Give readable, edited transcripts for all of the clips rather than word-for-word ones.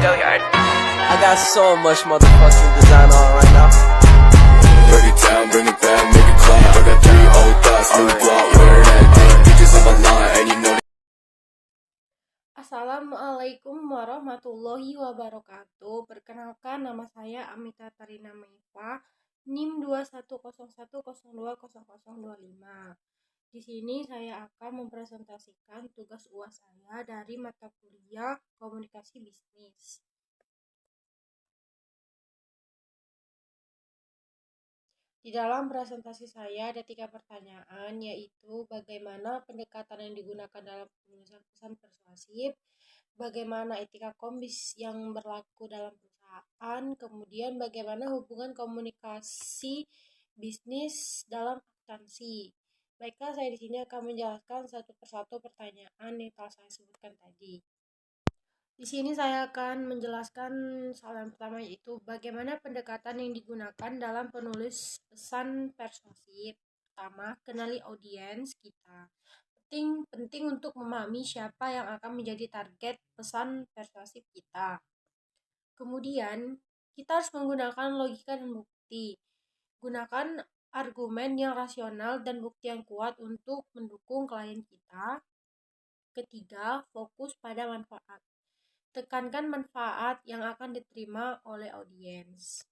I got so much motherfucking design on right now. Break it down, bring it back, make it clap. I got 3 old thoughts, new block, wear that thing. Bitches on my line, and you know. Assalamualaikum warahmatullahi wabarakatuh. Perkenalkan, nama saya Amita Tarina Meifa, NIM 2101020025. Di sini saya akan mempresentasikan tugas UAS saya dari mata kuliah Komunikasi Bisnis. Di dalam presentasi saya ada 3 pertanyaan, yaitu bagaimana pendekatan yang digunakan dalam penulisan pesan persuasif, bagaimana etika kombis yang berlaku dalam perusahaan, kemudian bagaimana hubungan komunikasi bisnis dalam akuntansi. Baiklah, saya di sini akan menjelaskan satu persatu pertanyaan yang telah saya sebutkan tadi. Di sini saya akan menjelaskan soal yang pertama, yaitu bagaimana pendekatan yang digunakan dalam penulis pesan persuasif. Pertama, kenali audiens kita. Penting untuk memahami siapa yang akan menjadi target pesan persuasif kita. Kemudian, kita harus menggunakan logika dan bukti. Gunakan argumen yang rasional dan bukti yang kuat untuk mendukung klien kita. Ketiga, fokus pada manfaat. Tekankan manfaat yang akan diterima oleh audiens.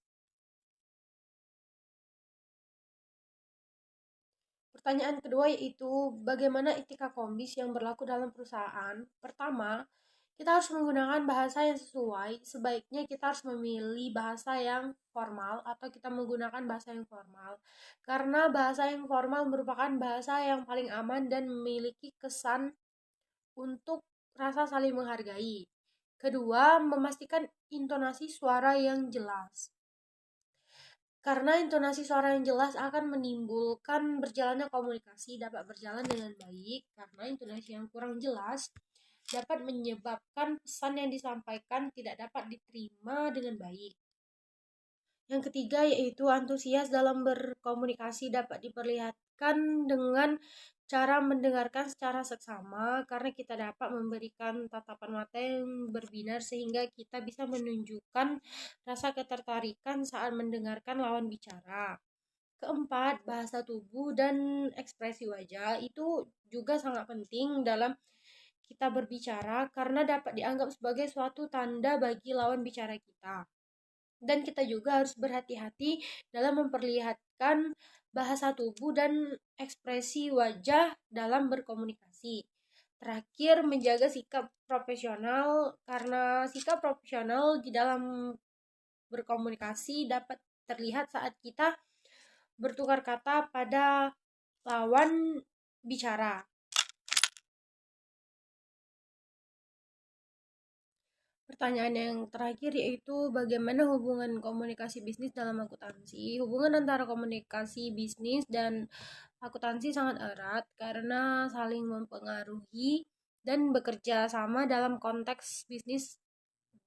Pertanyaan kedua yaitu bagaimana etika kombis yang berlaku dalam perusahaan. Pertama, kita harus menggunakan bahasa yang sesuai. Sebaiknya kita harus memilih bahasa yang formal atau kita menggunakan bahasa yang formal. Karena bahasa yang formal merupakan bahasa yang paling aman dan memiliki kesan untuk rasa saling menghargai. Kedua, memastikan intonasi suara yang jelas. Karena intonasi suara yang jelas akan menimbulkan berjalannya komunikasi dapat berjalan dengan baik. Karena intonasi yang kurang jelas dapat menyebabkan pesan yang disampaikan tidak dapat diterima dengan baik. Yang ketiga yaitu antusias dalam berkomunikasi dapat diperlihatkan dengan cara mendengarkan secara seksama, karena kita dapat memberikan tatapan mata yang berbinar sehingga kita bisa menunjukkan rasa ketertarikan saat mendengarkan lawan bicara. Keempat, bahasa tubuh dan ekspresi wajah itu juga sangat penting dalam kita berbicara karena dapat dianggap sebagai suatu tanda bagi lawan bicara kita. Dan kita juga harus berhati-hati dalam memperlihatkan bahasa tubuh dan ekspresi wajah dalam berkomunikasi. Terakhir, menjaga sikap profesional, karena sikap profesional di dalam berkomunikasi dapat terlihat saat kita bertukar kata pada lawan bicara. Pertanyaan yang terakhir yaitu bagaimana hubungan komunikasi bisnis dalam akuntansi. Hubungan antara komunikasi bisnis dan akuntansi sangat erat karena saling mempengaruhi dan bekerja sama dalam konteks bisnis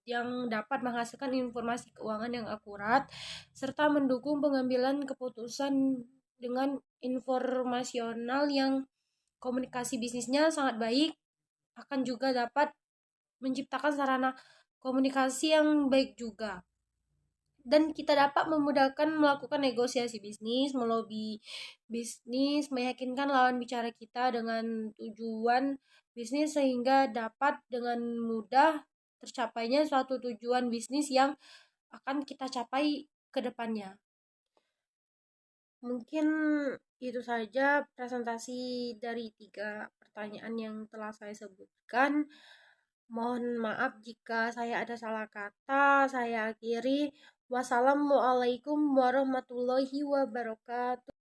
yang dapat menghasilkan informasi keuangan yang akurat serta mendukung pengambilan keputusan dengan informasional yang komunikasi bisnisnya sangat baik, akan juga dapat menciptakan sarana komunikasi yang baik juga. Dan kita dapat memudahkan melakukan negosiasi bisnis, melobi bisnis, meyakinkan lawan bicara kita dengan tujuan bisnis sehingga dapat dengan mudah tercapainya suatu tujuan bisnis yang akan kita capai ke depannya. Mungkin itu saja presentasi dari 3 pertanyaan yang telah saya sebutkan. Mohon maaf jika saya ada salah kata. Saya akhiri. Wassalamualaikum warahmatullahi wabarakatuh.